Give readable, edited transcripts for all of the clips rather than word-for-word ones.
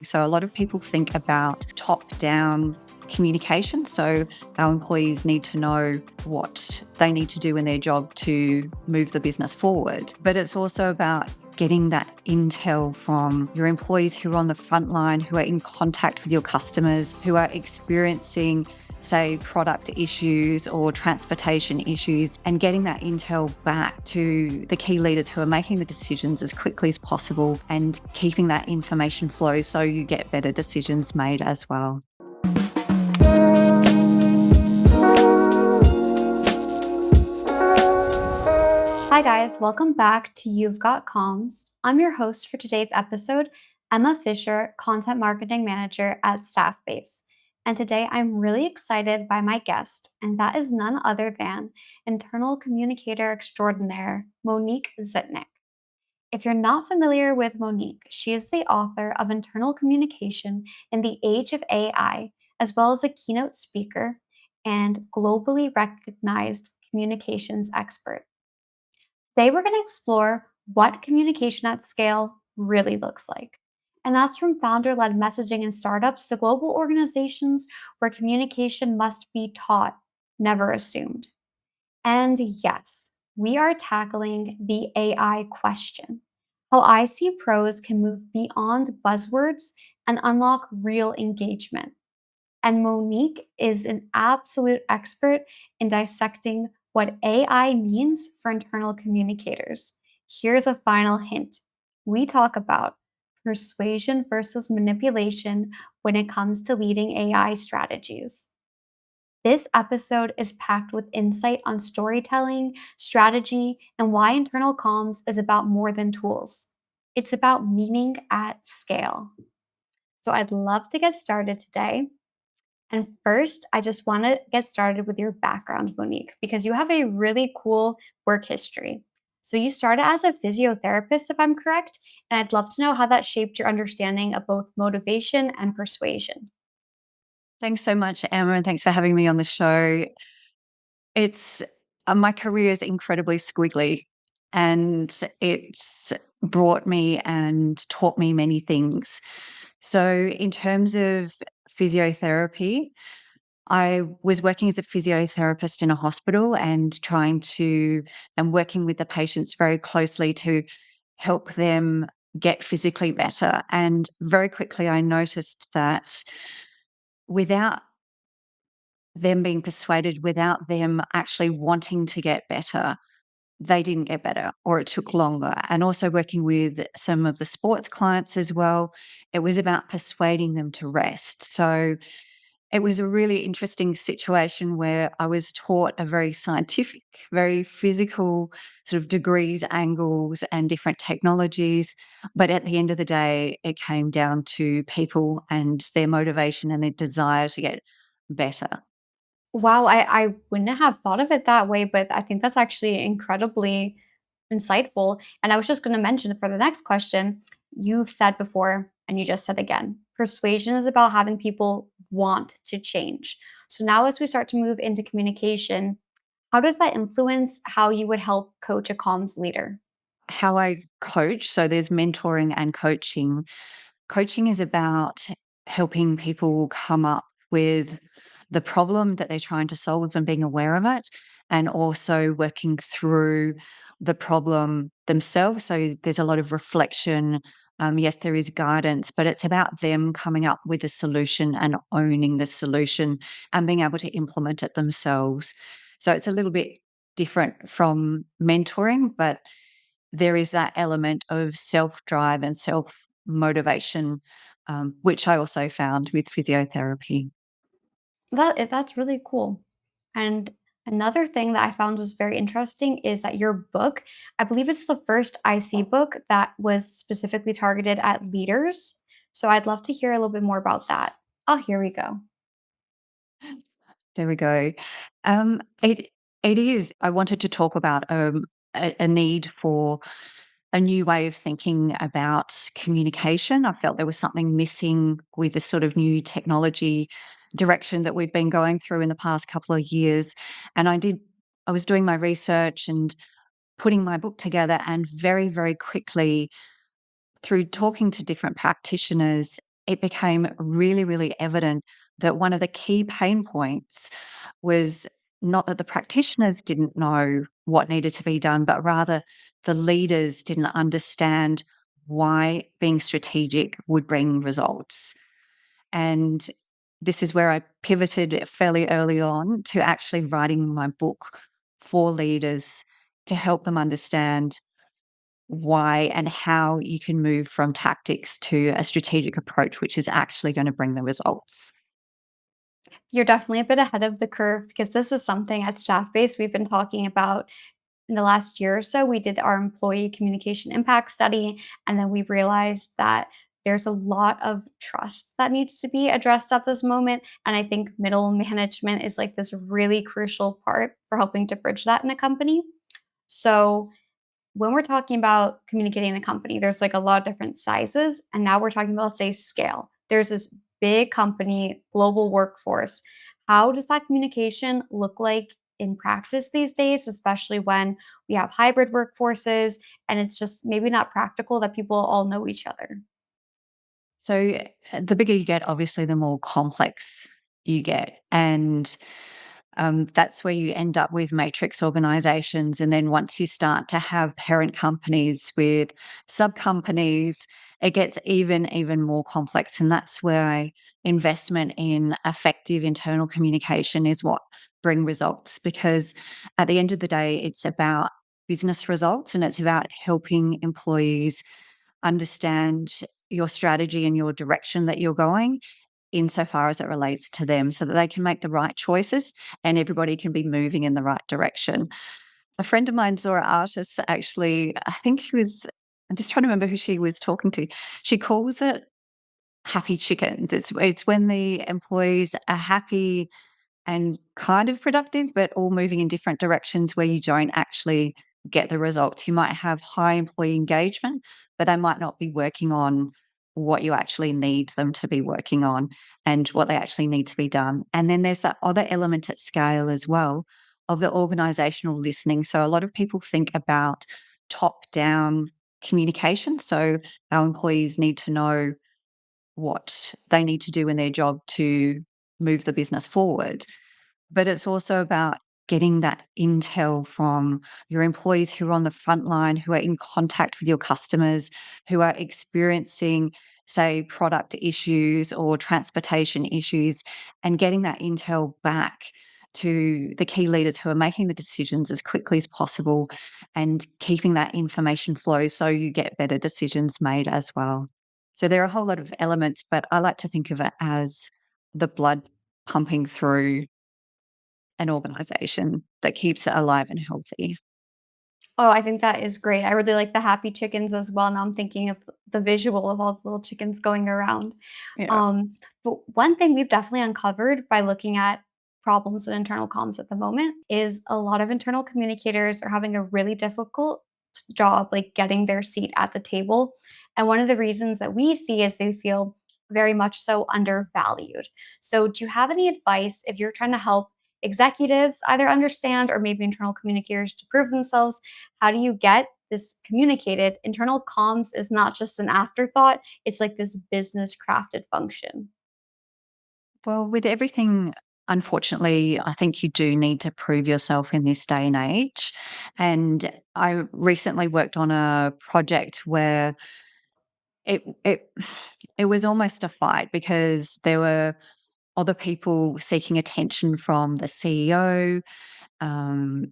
So a lot of people think about top-down communication. So our employees need to know what they need to do in their job to move the business forward. But it's also about getting that intel from your employees who are on the front line, who are in contact with your customers, who are experiencing, say, product issues or transportation issues, and getting that intel back to the key leaders who are making the decisions as quickly as possible and keeping that information flow so you get better decisions made as well. Hi guys, welcome back to You've Got Comms. I'm your host for today's episode, Emma Fischer, Content Marketing Manager at Staffbase. And today I'm really excited by my guest, and that is none other than internal communicator extraordinaire, Monique Zytnik. If you're not familiar with Monique, she is the author of Internal Communication in the Age of AI, as well as a keynote speaker and globally recognized communications expert. Today, we're going to explore what communication at scale really looks like. And that's from founder led messaging in startups to global organizations where communication must be taught, never assumed. And yes, we are tackling the AI question, how IC pros can move beyond buzzwords and unlock real engagement. And Monique is an absolute expert in dissecting what AI means for internal communicators. Here's a final hint. We talk about persuasion versus manipulation when it comes to leading AI strategies. This episode is packed with insight on storytelling, strategy, and why internal comms is about more than tools. It's about meaning at scale. So I'd love to get started today. And first, I just want to get started with your background, Monique, because you have a really cool work history. So you started as a physiotherapist, if I'm correct, and I'd love to know how that shaped your understanding of both motivation and persuasion. Thanks so much, Emma, and thanks for having me on the show. It's my career is incredibly squiggly, and it's brought me and taught me many things. So in terms of physiotherapy, I was working as a physiotherapist in a hospital and working with the patients very closely to help them get physically better. And very quickly, I noticed that without them being persuaded, without them actually wanting to get better, they didn't get better or it took longer. And also working with some of the sports clients as well, it was about persuading them to rest. So it was a really interesting situation where I was taught a very scientific, very physical sort of degrees, angles, and different technologies. But at the end of the day, it came down to people and their motivation and their desire to get better. Wow, I wouldn't have thought of it that way, but I think that's actually incredibly insightful. And I was just going to mention for the next question, you've said before, and you just said again, persuasion is about having people want to change. So now, as we start to move into communication, how does that influence how you would help coach a comms leader? How I coach, so there's mentoring and coaching. Coaching is about helping people come up with the problem that they're trying to solve and being aware of it, and also working through the problem themselves. So there's a lot of reflection. Yes, there is guidance, but it's about them coming up with a solution and owning the solution and being able to implement it themselves. So it's a little bit different from mentoring, but there is that element of self-drive and self-motivation, which I also found with physiotherapy. That's really cool. And another thing that I found was very interesting is that your book, I believe it's the first IC book that was specifically targeted at leaders. So I'd love to hear a little bit more about that. Oh, here we go. There we go. It is. I wanted to talk about a need for a new way of thinking about communication. I felt there was something missing with the sort of new technology direction that we've been going through in the past couple of years. And I was doing my research and putting my book together, and very, very quickly, through talking to different practitioners, it became really, really evident that one of the key pain points was not that the practitioners didn't know what needed to be done, but rather the leaders didn't understand why being strategic would bring results. And this is where I pivoted fairly early on to actually writing my book for leaders to help them understand why and how you can move from tactics to a strategic approach, which is actually going to bring the results. You're definitely a bit ahead of the curve because this is something at Staff Base we've been talking about in the last year or so. We did our employee communication impact study, and then we realized that there's a lot of trust that needs to be addressed at this moment. And I think middle management is like this really crucial part for helping to bridge that in a company. So when we're talking about communicating in a company, there's like a lot of different sizes. And now we're talking about, let's say, scale. There's this big company, global workforce. How does that communication look like in practice these days, especially when we have hybrid workforces and it's just maybe not practical that people all know each other? So the bigger you get, obviously, the more complex you get. And that's where you end up with matrix organizations. And then once you start to have parent companies with sub companies, it gets even more complex. And that's where investment in effective internal communication is what bring results. Because at the end of the day, it's about business results and it's about helping employees understand your strategy and your direction that you're going insofar as it relates to them so that they can make the right choices and everybody can be moving in the right direction. A friend of mine, Zora Artis, actually, I think she was, I'm just trying to remember who she was talking to. She calls it happy chickens. It's when the employees are happy and kind of productive, but all moving in different directions where you don't actually get the results. You might have high employee engagement, but they might not be working on what you actually need them to be working on and what they actually need to be done. And then there's that other element at scale as well of the organizational listening. So a lot of people think about top down communication. So our employees need to know what they need to do in their job to move the business forward. But it's also about getting that intel from your employees who are on the front line, who are in contact with your customers, who are experiencing, say, product issues or transportation issues, and getting that intel back to the key leaders who are making the decisions as quickly as possible and keeping that information flow so you get better decisions made as well. So there are a whole lot of elements, but I like to think of it as the blood pumping through an organization that keeps it alive and healthy. Oh, I think that is great. I really like the happy chickens as well. Now I'm thinking of the visual of all the little chickens going around. Yeah. Um, but one thing we've definitely uncovered by looking at problems in internal comms at the moment is a lot of internal communicators are having a really difficult job, like getting their seat at the table. And one of the reasons that we see is they feel very much so undervalued. So, do you have any advice if you're trying to help executives either understand or maybe internal communicators to prove themselves? How do you get this communicated? Internal comms is not just an afterthought, it's like this business crafted function. Well, with everything, unfortunately, I think you do need to prove yourself in this day and age. And I recently worked on a project where it it was almost a fight because there were other people seeking attention from the CEO, um,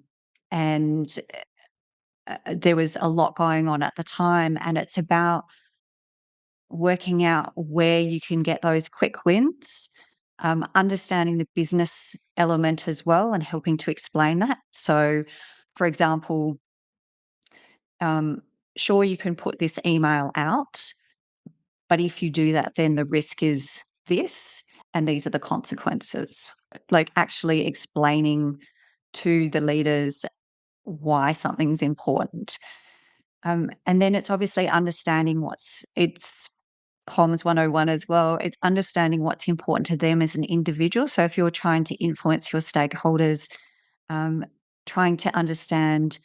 and there was a lot going on at the time. And it's about working out where you can get those quick wins, understanding the business element as well, and helping to explain that. So, for example, um, sure, you can put this email out, but if you do that, then the risk is this, and these are the consequences. Like actually explaining to the leaders why something's important. And then it's obviously understanding it's comms 101 as well. It's understanding what's important to them as an individual. So if you're trying to influence your stakeholders, um, trying to understand,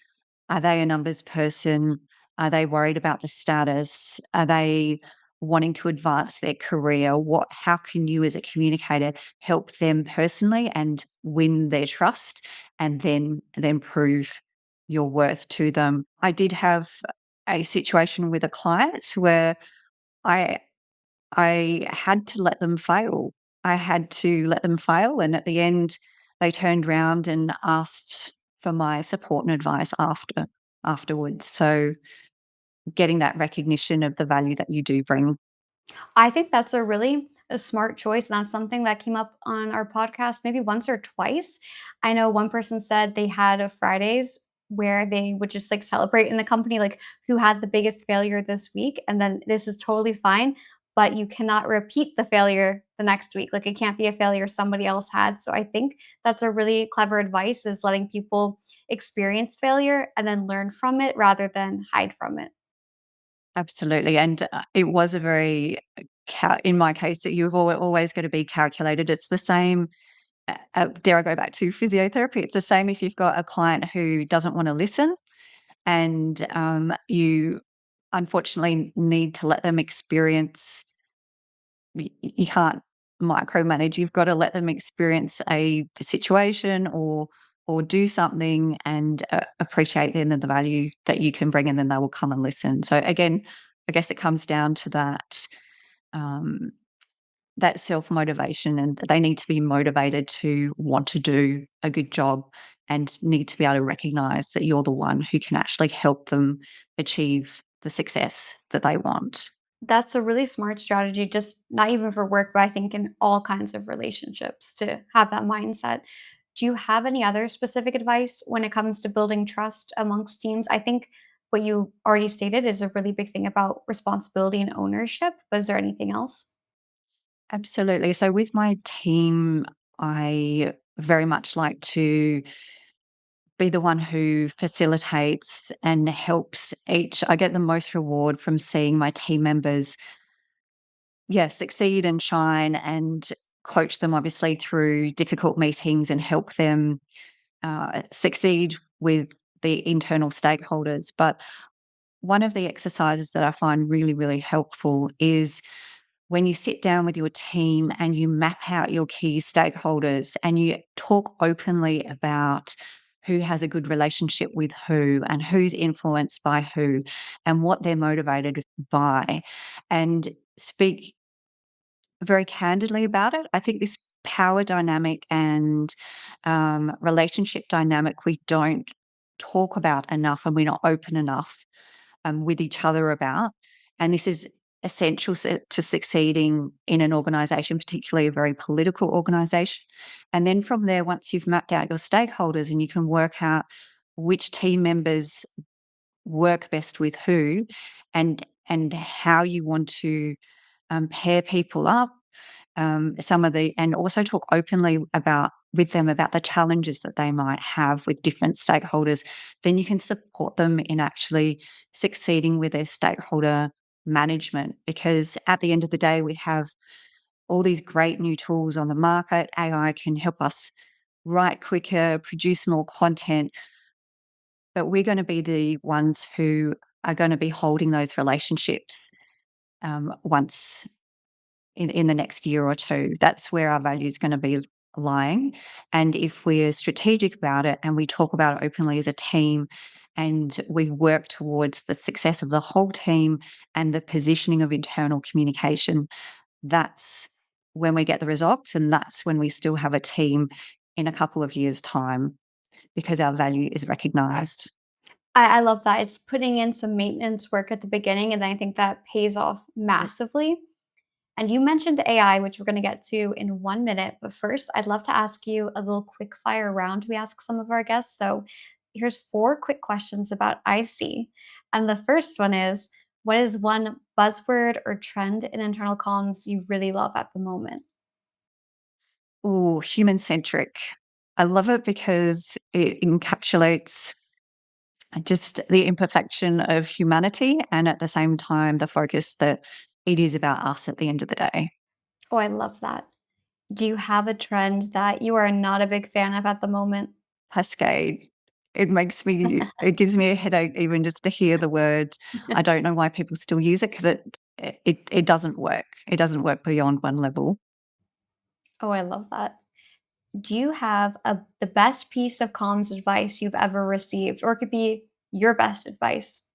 are they a numbers person? Are they worried about the status? Are they wanting to advance their career, how can you as a communicator help them personally and win their trust, and then prove your worth to them. I did have a situation with a client where I I had to let them fail. I had to let them fail, and at the end, they turned round and asked for my support and advice afterwards. So getting that recognition of the value that you do bring. I think that's a smart choice, and that's something that came up on our podcast maybe once or twice. I know one person said they had a Fridays where they would just like celebrate in the company, like who had the biggest failure this week, and then this is totally fine. But you cannot repeat the failure the next week. Like it can't be a failure somebody else had. So I think that's a really clever advice is letting people experience failure and then learn from it rather than hide from it. Absolutely, and, it was a very, in my case, that you've always gotta be calculated. It's the same, dare I go back to physiotherapy, it's the same if you've got a client who doesn't wanna listen and, you unfortunately need to let them experience. You can't micromanage, you've gotta let them experience a situation or do something and, appreciate then the value that you can bring, and then they will come and listen. So again, I guess it comes down to um, that self-motivation, and they need to be motivated to want to do a good job and need to be able to recognize that you're the one who can actually help them achieve the success that they want. That's a really smart strategy, just not even for work, but I think in all kinds of relationships to have that mindset. Do you have any other specific advice when it comes to building trust amongst teams? I think what you already stated is a really big thing about responsibility and ownership, but is there anything else? Absolutely. So with my team, I very much like to be the one who facilitates and helps each. I get the most reward from seeing my team members, yeah, succeed and shine, and coach them obviously through difficult meetings and help them succeed with the internal stakeholders. But one of the exercises that I find really, really helpful is when you sit down with your team and you map out your key stakeholders and you talk openly about who has a good relationship with who and who's influenced by who and what they're motivated by, and speak very candidly about it. I think this power dynamic and relationship dynamic we don't talk about enough, and we're not open enough with each other about. And this is essential to succeeding in an organization, particularly a very political organization. And then from there, once you've mapped out your stakeholders and you can work out which team members work best with who, and how you want to pair people up, some of the and also talk openly about with them about the challenges that they might have with different stakeholders, then you can support them in actually succeeding with their stakeholder management. Because at the end of the day, we have all these great new tools on the market. AI can help us write quicker, produce more content, but we're going to be the ones who are going to be holding those relationships once in the next year or two. That's where our value is gonna be lying, and if we're strategic about it and we talk about it openly as a team, and we work towards the success of the whole team and the positioning of internal communication, that's when we get the results, and that's when we still have a team in a couple of years' time because our value is recognized. I love that. It's putting in some maintenance work at the beginning, and I think that pays off massively. And you mentioned AI, which we're going to get to in 1 minute. But first, I'd love to ask you a little quick fire round we ask some of our guests. So here's four quick questions about IC. And the first one is, what is one buzzword or trend in internal comms you really love at the moment? Ooh, human-centric. I love it because it encapsulates just the imperfection of humanity, and at the same time, the focus that it is about us at the end of the day. Oh, I love that. Do you have a trend that you are not a big fan of at the moment? Cascade. It gives me a headache even just to hear the word. I don't know why people still use it because it it doesn't work. It doesn't work beyond one level. Oh, I love that. Do you have the best piece of comms advice you've ever received, or it could be your best advice?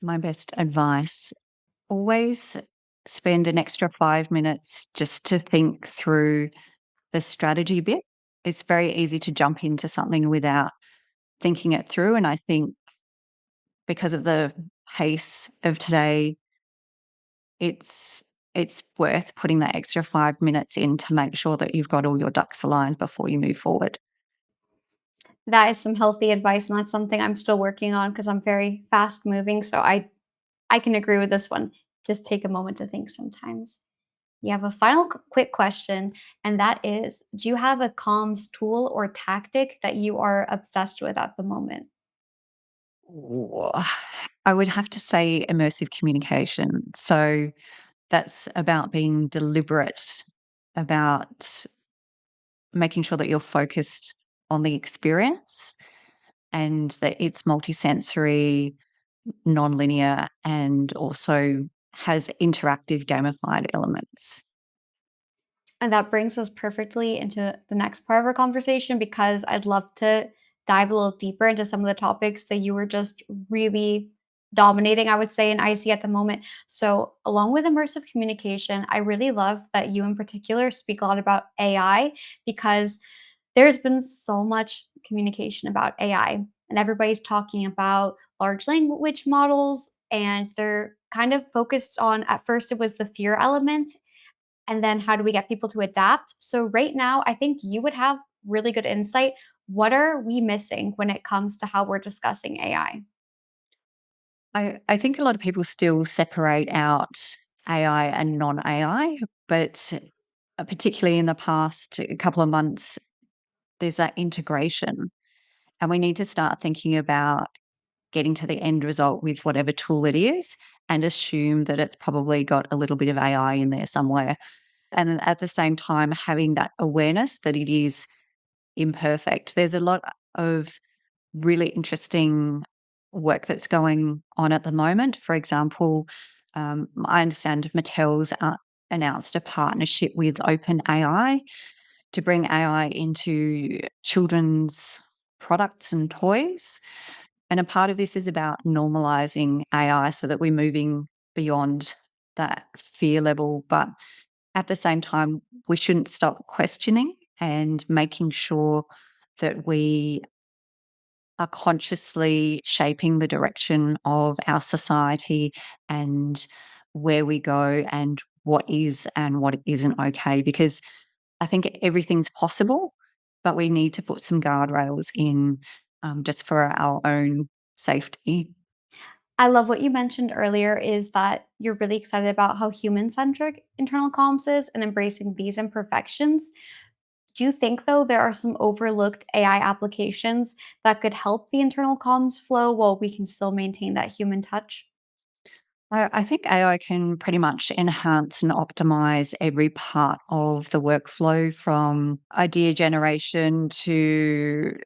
My best advice, always spend an extra 5 minutes just to think through the strategy bit. It's very easy to jump into something without thinking it through, and I think because of the pace of today, it's it's worth putting that extra 5 minutes in to make sure that you've got all your ducks aligned before you move forward. That is some healthy advice, and that's something I'm still working on because I'm very fast moving. So I can agree with this one. Just take a moment to think sometimes. You have a final quick question, and that is, do you have a comms tool or tactic that you are obsessed with at the moment? Ooh, I would have to say immersive communication. So that's about being deliberate, about making sure that you're focused on the experience and that it's multisensory, non-linear, and also has interactive gamified elements. And that brings us perfectly into the next part of our conversation because I'd love to dive a little deeper into some of the topics that you were just really dominating, I would say, in IC at the moment. So, along with immersive communication, I really love that you in particular speak a lot about AI because there's been so much communication about AI, and everybody's talking about large language models, and they're kind of focused on at first it was the fear element and then how do we get people to adapt? So right now, I think you would have really good insight. What are we missing when it comes to how we're discussing AI? I think a lot of people still separate out AI and non-AI, but particularly in the past couple of months, there's that integration. And we need to start thinking about getting to the end result with whatever tool it is and assume that it's probably got a little bit of AI in there somewhere. And then at the same time, having that awareness that it is imperfect. There's a lot of really interesting work that's going on at the moment. For example, I understand Mattel's announced a partnership with OpenAI to bring AI into children's products and toys. And a part of this is about normalizing AI so that we're moving beyond that fear level. But at the same time, we shouldn't stop questioning and making sure that we are consciously shaping the direction of our society and where we go and what is and what isn't okay. Because I think everything's possible, but we need to put some guardrails in just for our own safety. I love what you mentioned earlier is that you're really excited about how human centric internal comms is and embracing these imperfections. Do you think, though, there are some overlooked AI applications that could help the internal comms flow while we can still maintain that human touch? I think AI can pretty much enhance and optimize every part of the workflow from idea generation to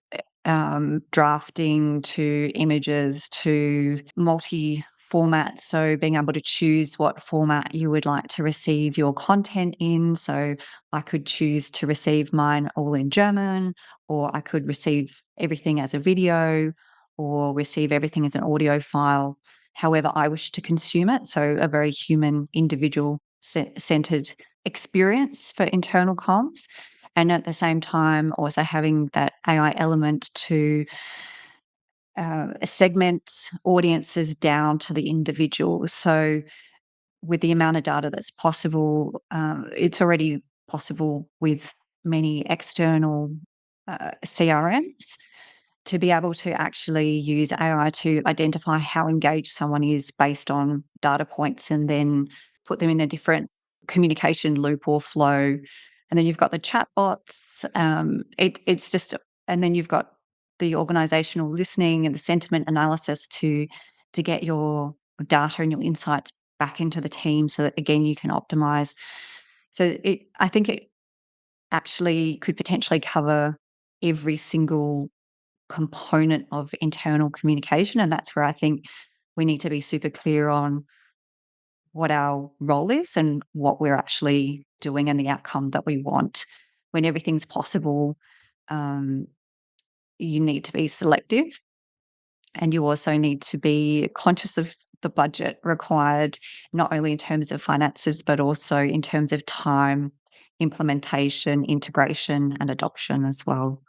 drafting to images to multi formats. So, being able to choose what format you would like to receive your content in. So, I could choose to receive mine all in German, or I could receive everything as a video, or receive everything as an audio file however I wish to consume it. So, a very human, individual centered experience for internal comms. And at the same time, also having that AI element to segment audiences down to the individual. So, with the amount of data that's possible, it's already possible with many external CRMs to be able to actually use AI to identify how engaged someone is based on data points and then put them in a different communication loop or flow. And then you've got the chatbots. It's just, and then you've got the organizational listening and the sentiment analysis to get your data and your insights back into the team so that again you can optimize. So I think it actually could potentially cover every single component of internal communication. And that's where I think we need to be super clear on what our role is and what we're actually doing and the outcome that we want. When everything's possible, um, you need to be selective, and you also need to be conscious of the budget required, not only in terms of finances, but also in terms of time, implementation, integration, and adoption as well.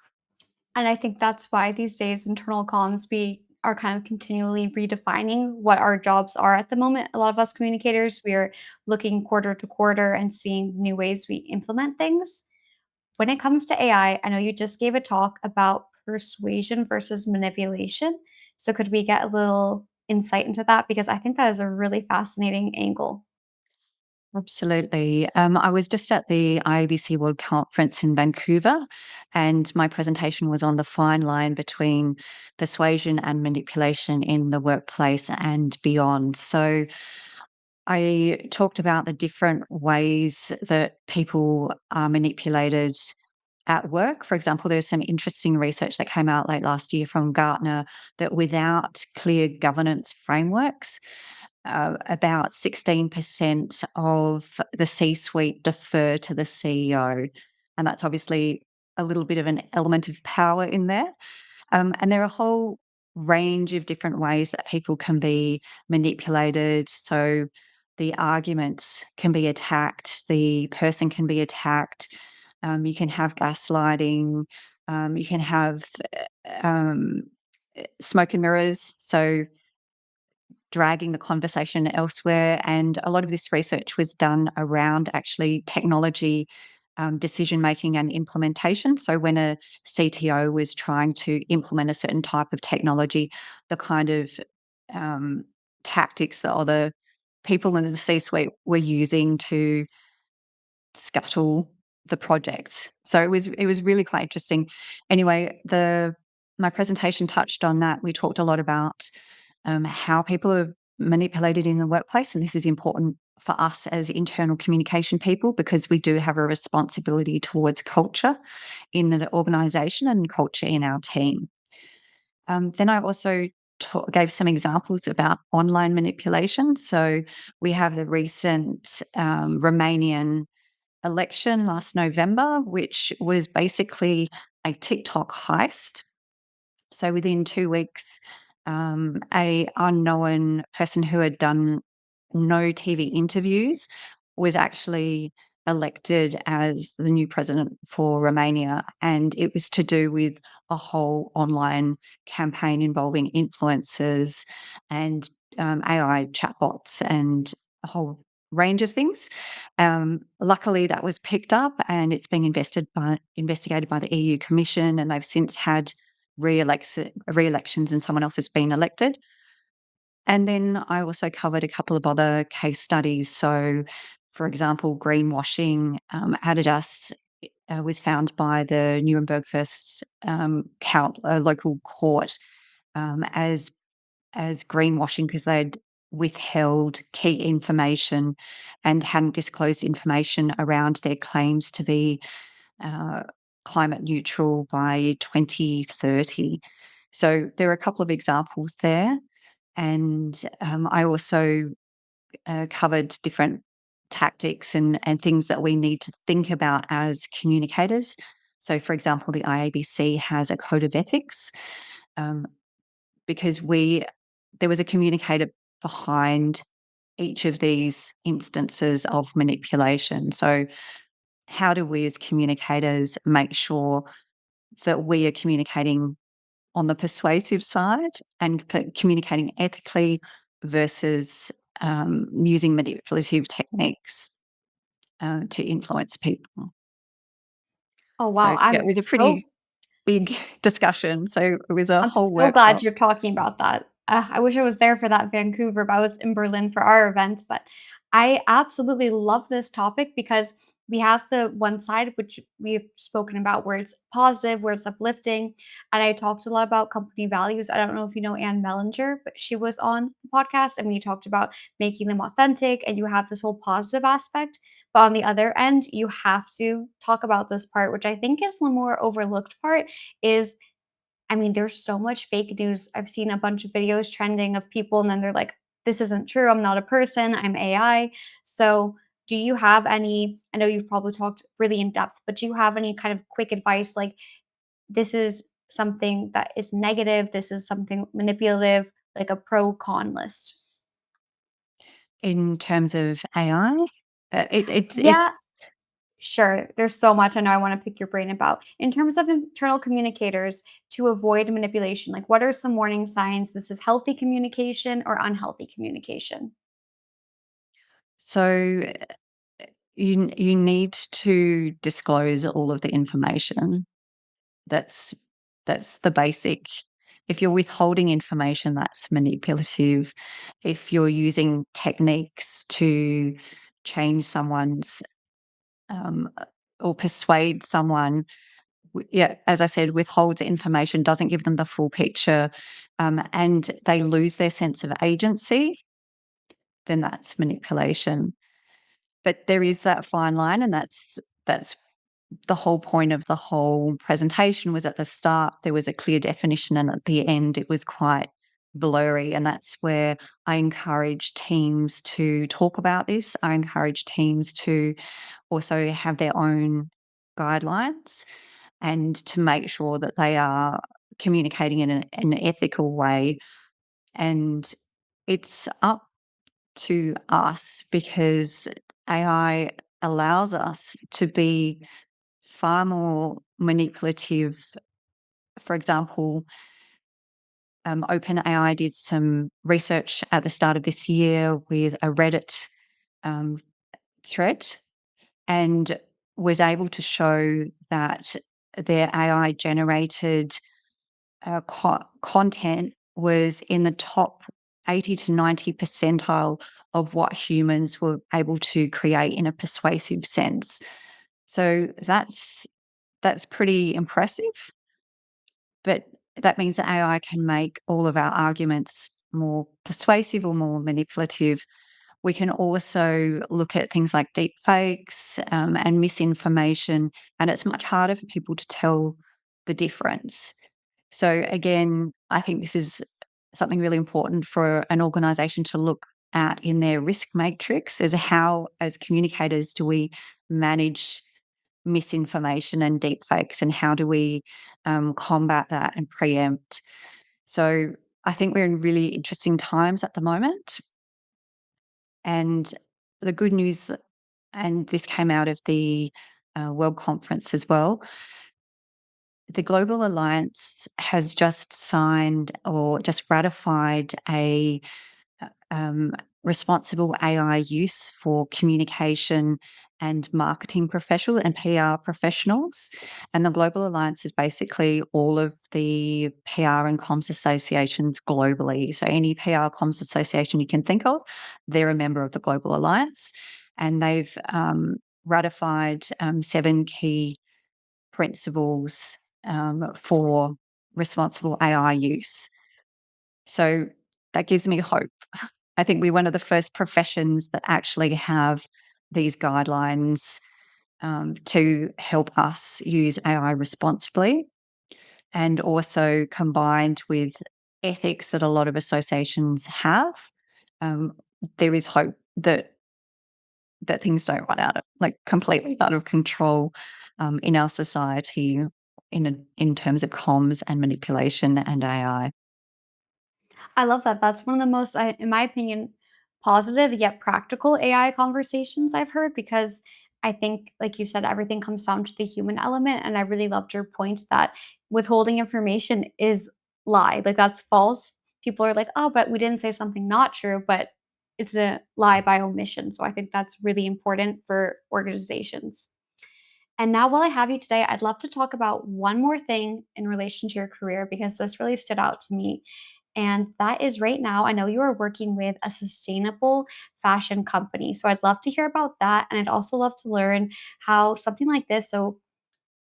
And I think that's why these days internal comms, we are kind of continually redefining what our jobs are at the moment. A lot of us communicators, we're looking quarter to quarter and seeing new ways we implement things. When it comes to AI, I know you just gave a talk about persuasion versus manipulation. So could we get a little insight into that? Because I think that is a really fascinating angle. Absolutely. I was just at the IABC World Conference in Vancouver, and my presentation was on the fine line between persuasion and manipulation in the workplace and beyond. So I talked about the different ways that people are manipulated at work. For example, there's some interesting research that came out late last year from Gartner that without clear governance frameworks, about 16% of the C-suite defer to the CEO. And that's obviously a little bit of an element of power in there. And there are a whole range of different ways that people can be manipulated. So the argument can be attacked, the person can be attacked. You can have gaslighting. You can have um, smoke and mirrors. So dragging the conversation elsewhere. And a lot of this research was done around actually technology decision making and implementation. So when a CTO was trying to implement a certain type of technology, the kind of um, tactics that other people in the C-suite were using to scuttle the project. So it was really quite interesting. Anyway, the my presentation touched on that. We talked a lot about how people are manipulated in the workplace. And this is important for us as internal communication people because we do have a responsibility towards culture in the organisation and culture in our team. Then I also gave some examples about online manipulation. So we have the recent Romanian election last November, which was basically a TikTok heist. So within 2 weeks, a unknown person who had done no TV interviews was actually elected as the new president for Romania, and it was to do with a whole online campaign involving influencers and, AI chatbots and a whole range of things. Luckily, that was picked up and it's being investigated by the EU Commission, and they've since had re-elections and someone else has been elected. And then I also covered a couple of other case studies. So, for example, greenwashing. Adidas was found by the Nuremberg First local court as greenwashing because they'd withheld key information and hadn't disclosed information around their claims to be uh, climate neutral by 2030. So there are a couple of examples there. And I also covered different tactics and things that we need to think about as communicators. So, for example, the IABC has a code of ethics um, because there was a communicator behind each of these instances of manipulation. So, how do we as communicators make sure that we are communicating on the persuasive side and communicating ethically versus using manipulative techniques to influence people. Oh, So, wow. yeah, it was a So pretty big discussion. So, it was a I'm whole so glad workshop. you're talking about that. I wish I was there for that Vancouver, but I was in Berlin for our event. But I absolutely love this topic because we have the one side, which we've spoken about, where it's positive, where it's uplifting. And I talked a lot about company values. I don't know if you know Anne Mellinger, but she was on the podcast and we talked about making them authentic. And you have this whole positive aspect. But on the other end, you have to talk about this part, which I think is the more overlooked part, is I mean, there's so much fake news. I've seen a bunch of videos trending of people, and then they're like, this isn't true. I'm not a person, I'm AI. So, do you have any? I know you've probably talked really in depth, but do you have any kind of quick advice like this is something that is negative, this is something manipulative, like a pro con list? In terms of AI, it's Yeah, sure. There's so much I know I want to pick your brain about. In terms of internal communicators to avoid manipulation, like what are some warning signs this is healthy communication or unhealthy communication? so you need to disclose all of the information. That's that's the basic. If you're withholding information, that's manipulative. If you're using techniques to change someone's or persuade someone, yeah, as I said, withholds information, doesn't give them the full picture, and they lose their sense of agency, then that's manipulation. But there is that fine line, and that's the whole point of the whole presentation. Was at the start there was a clear definition, and at the end it was quite blurry, and that's where I encourage teams to talk about this. I encourage teams to also have their own guidelines and to make sure that they are communicating in an ethical way. And it's up to us because AI allows us to be far more manipulative. For example, OpenAI did some research at the start of this year with a Reddit um, thread and was able to show that their AI generated content was in the top 80 to 90 percentile of what humans were able to create in a persuasive sense. So that's pretty impressive, but that means that AI can make all of our arguments more persuasive or more manipulative. We can also look at things like deep fakes and misinformation, and it's much harder for people to tell the difference. So again, I think this is something really important for an organization to look at in their risk matrix is how, as communicators, do we manage misinformation and deepfakes, and how do we combat that and preempt? So I think we're in really interesting times at the moment. And the good news, and this came out of the World Conference as well, the Global Alliance has just signed or just ratified a um, responsible AI use for communication and marketing professionals and PR professionals. And the Global Alliance is basically all of the PR and comms associations globally. So any PR comms association you can think of, they're a member of the Global Alliance. And they've ratified 7 key principles for responsible AI use. So that gives me hope. I think we're one of the first professions that actually have these guidelines to help us use AI responsibly, and also combined with ethics that a lot of associations have. Um, there is hope that things don't run out of like completely out of control in our society in terms of comms and manipulation and AI. I love that. That's one of the most, in my opinion, positive yet practical AI conversations I've heard because I think, like you said, everything comes down to the human element. And I really loved your points that withholding information is lie. Like that's false. People are like, oh, but we didn't say something not true, but it's a lie by omission. So I think that's really important for organizations. And now, while I have you today, I'd love to talk about one more thing in relation to your career because this really stood out to me. And that is right now, I know you are working with a sustainable fashion company. So I'd love to hear about that. And I'd also love to learn how something like this, so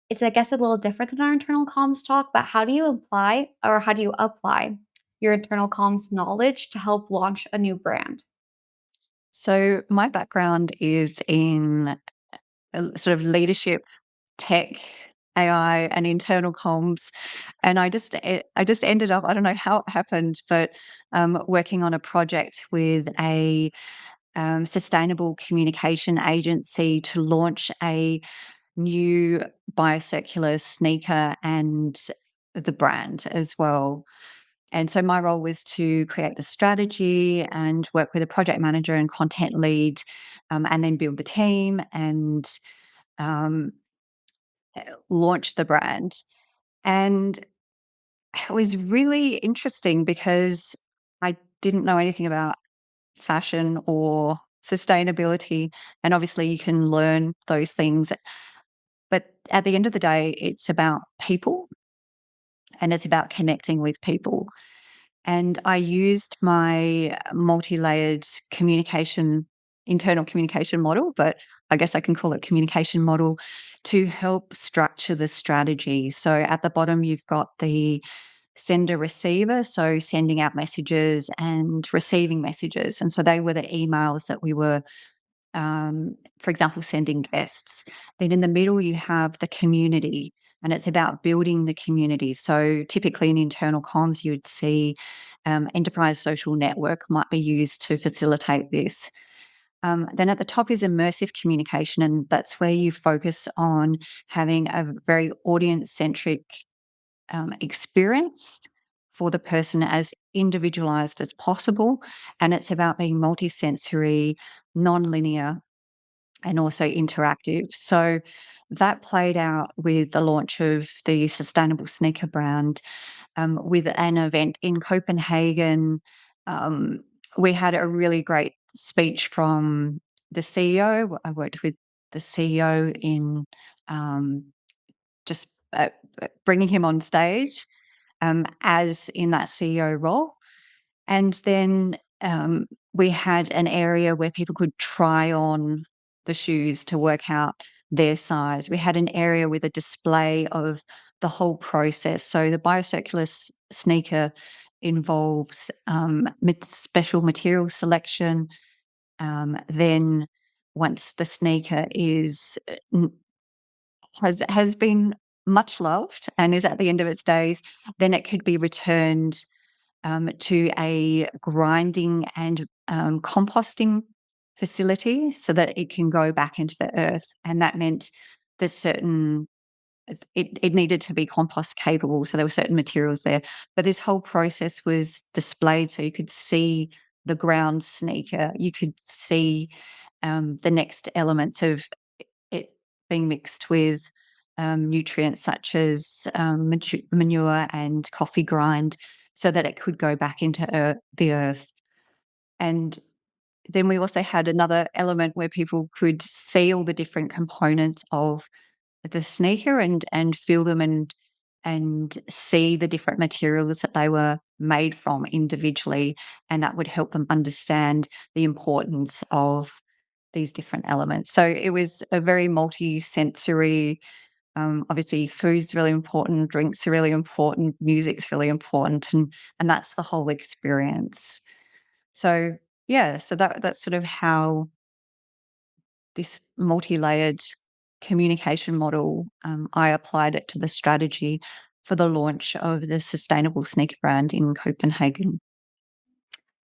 it's, I guess, a little different than our internal comms talk, but how do you apply or how do you apply your internal comms knowledge to help launch a new brand? So my background is in sort of leadership tech. AI and internal comms, and I just ended up, I don't know how it happened, but working on a project with a sustainable communication agency to launch a new biocircular sneaker and the brand as well. And so my role was to create the strategy and work with a project manager and content lead, and then build the team and um, launch the brand. And it was really interesting because I didn't know anything about fashion or sustainability. And obviously, you can learn those things. But at the end of the day, it's about people and it's about connecting with people. And I used my multi-layered communication, internal communication model, but I guess I can call it communication model to help structure the strategy. So at the bottom, you've got the sender receiver, so sending out messages and receiving messages. And so they were the emails that we were for example, sending guests. Then in the middle, you have the community, and it's about building the community. So typically in internal comms, you would see enterprise social network might be used to facilitate this. Then at the top is immersive communication, and that's where you focus on having a very audience centric experience for the person as individualized as possible. And it's about being multisensory, non-linear, and also interactive. So that played out with the launch of the sustainable sneaker brand, with an event in Copenhagen. Um, we had a really great speech from the CEO. I worked with the CEO in um, just bringing him on stage as in that CEO role. And then we had an area where people could try on the shoes to work out their size. We had an area with a display of the whole process. So the biocircular sneaker involves special material selection. Then once the sneaker is has been much loved and is at the end of its days, then it could be returned to a grinding and composting facility so that it can go back into the earth. And that meant there's certain it needed to be compost capable, so there were certain materials there. But this whole process was displayed so you could see the ground sneaker, you could see the next elements of it being mixed with nutrients such as manure and coffee grind so that it could go back into the earth. And then we also had another element where people could see all the different components of the sneaker and feel them and see the different materials that they were made from individually, and that would help them understand the importance of these different elements. So it was a very multi-sensory. Obviously, food's really important, drinks are really important, music's really important, and that's the whole experience. So yeah, so that's sort of how this multi-layered communication model, I applied it to the strategy for the launch of the sustainable sneaker brand in Copenhagen.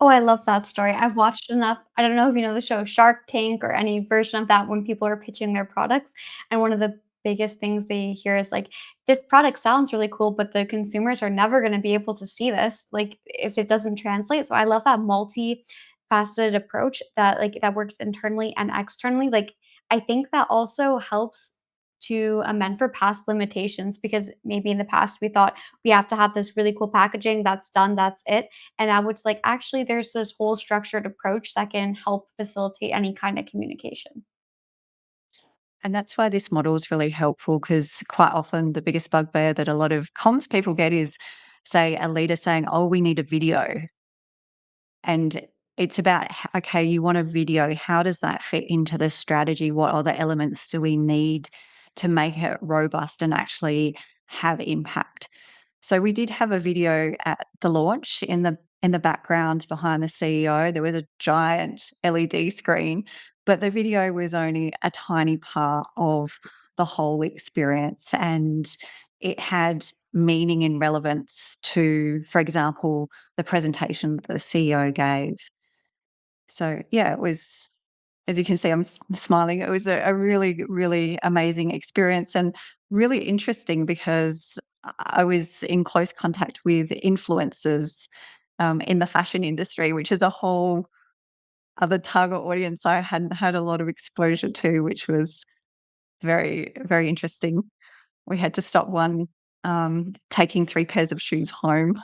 Oh, I love that story. I've watched enough. I don't know if you know the show Shark Tank or any version of that when people are pitching their products. And one of the biggest things they hear is like, this product sounds really cool, but the consumers are never going to be able to see this, like if it doesn't translate. So I love that multi-faceted approach that works internally and externally. Like I think that also helps to amend for past limitations because maybe in the past we thought we have to have this really cool packaging that's done, that's it, and I was like, actually, there's this whole structured approach that can help facilitate any kind of communication. And that's why this model is really helpful because quite often the biggest bugbear that a lot of comms people get is, say, a leader saying, "Oh, we need a video." And it's about, okay, you want a video. How does that fit into the strategy? What other elements do we need to make it robust and actually have impact? So we did have a video at the launch in the background behind the CEO. There was a giant LED screen, but the video was only a tiny part of the whole experience, and it had meaning and relevance to, for example, the presentation that the CEO gave. So, yeah, it was, as you can see, I'm smiling. It was a really, really amazing experience and really interesting because I was in close contact with influencers in the fashion industry, which is a whole other target audience I hadn't had a lot of exposure to, which was very, very interesting. We had to stop one taking 3 pairs of shoes home.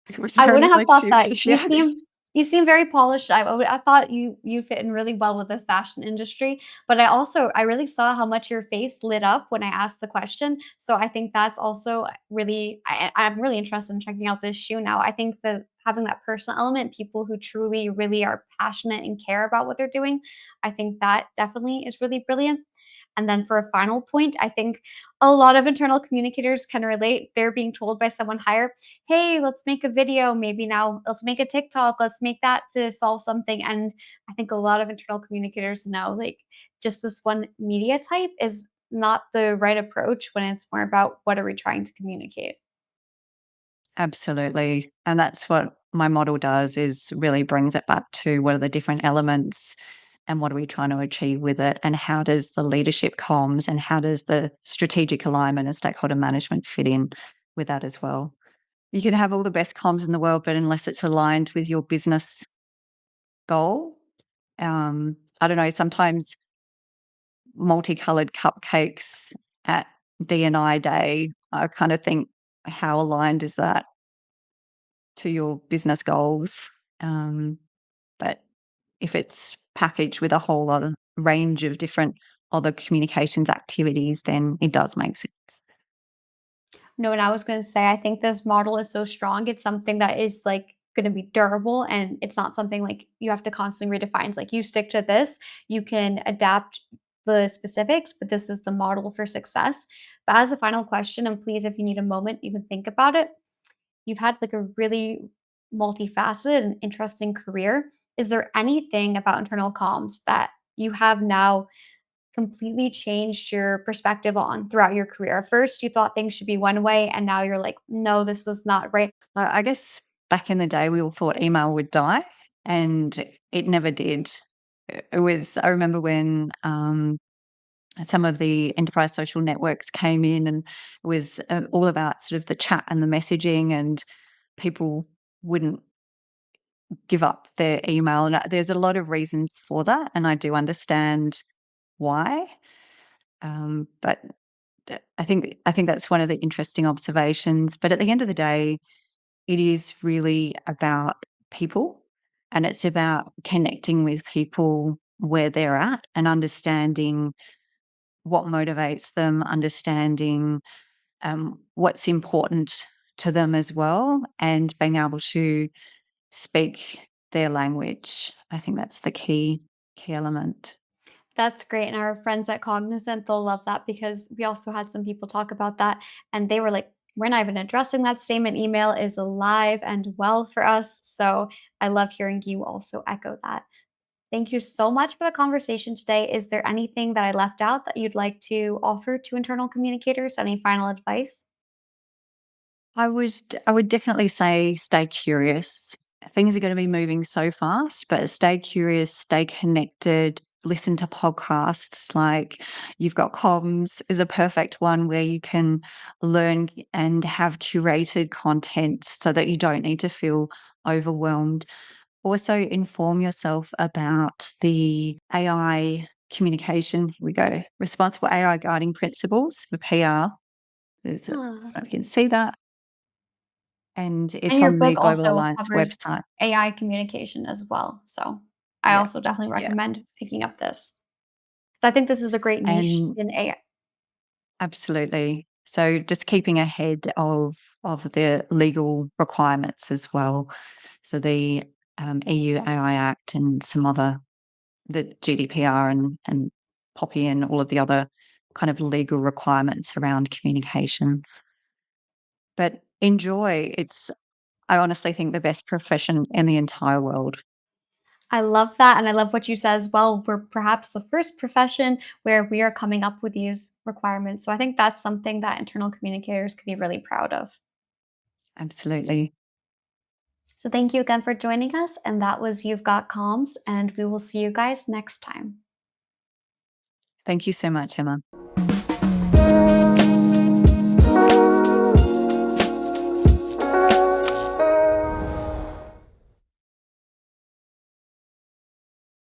It was I very wouldn't have like, thought "Do you that. appreciate this?" You seem very polished. I thought you fit in really well with the fashion industry, but I really saw how much your face lit up when I asked the question. So I think that's also really I'm really interested in checking out this shoe now. I think that having that personal element, people who truly, really are passionate and care about what they're doing, I think that definitely is really brilliant. And then for a final point, I think a lot of internal communicators can relate. They're being told by someone higher, hey, let's make a video. Maybe now let's make a TikTok. Let's make that to solve something. And I think a lot of internal communicators know like just this one media type is not the right approach when it's more about what are we trying to communicate. Absolutely, and that's what my model does, is really brings it back to what are the different elements and what are we trying to achieve with it, and how does the leadership comms and how does the strategic alignment and stakeholder management fit in with that as well. You can have all the best comms in the world, but unless it's aligned with your business goal, I don't know, sometimes multicolored cupcakes at D&I day, I kind of think, how aligned is that to your business goals? Um, but if it's packaged with a whole lot of range of different other communications activities, then it does make sense. No, and I was going to say, I think this model is so strong. It's something that is like going to be durable and it's not something like you have to constantly redefine. It's like you stick to this, you can adapt the specifics, but this is the model for success. But as a final question, and please, if you need a moment, you can think about it. You've had like a really multifaceted and interesting career. Is there anything about internal comms that you have now completely changed your perspective on throughout your career? First, you thought things should be one way, and now you're like, "No, this was not right." I guess back in the day, we all thought email would die, and it never did. It was, I remember when some of the enterprise social networks came in, and it was all about sort of the chat and the messaging, and people wouldn't give up their email. And there's a lot of reasons for that, and I do understand why. But I think that's one of the interesting observations. But at the end of the day, it is really about people, and it's about connecting with people where they're at and understanding what motivates them, understanding what's important to them as well, and being able to speak their language. I think that's the key element. That's great, and our friends at Cognizant, they'll love that because we also had some people talk about that, and they were like, "We're not even addressing that statement. Email is alive and well for us." So I love hearing you also echo that. Thank you so much for the conversation today. Is there anything that I left out that you'd like to offer to internal communicators? Any final advice? I would definitely say stay curious. Things are going to be moving so fast, but stay curious, stay connected, listen to podcasts like You've Got Comms is a perfect one where you can learn and have curated content so that you don't need to feel overwhelmed. Also inform yourself about the AI communication. Here we go. Responsible AI guiding principles for PR. I don't Ah. know if you can see that, and And it's your on the book Global also Alliance covers website. AI communication as well. So I Yeah, also definitely yeah, recommend picking up this. So I think this is a great niche and in AI. absolutely. So just keeping ahead of the legal requirements as well. So the EU AI Act and some other, the GDPR and Poppy and all of the other kind of legal requirements around communication. But enjoy. It's, I honestly think, the best profession in the entire world. I love that, and I love what you said as well. We're perhaps the first profession where we are coming up with these requirements. So I think that's something that internal communicators could be really proud of. Absolutely. So thank you again for joining us, and that was You've Got Comms, and we will see you guys next time. Thank you so much, Emma.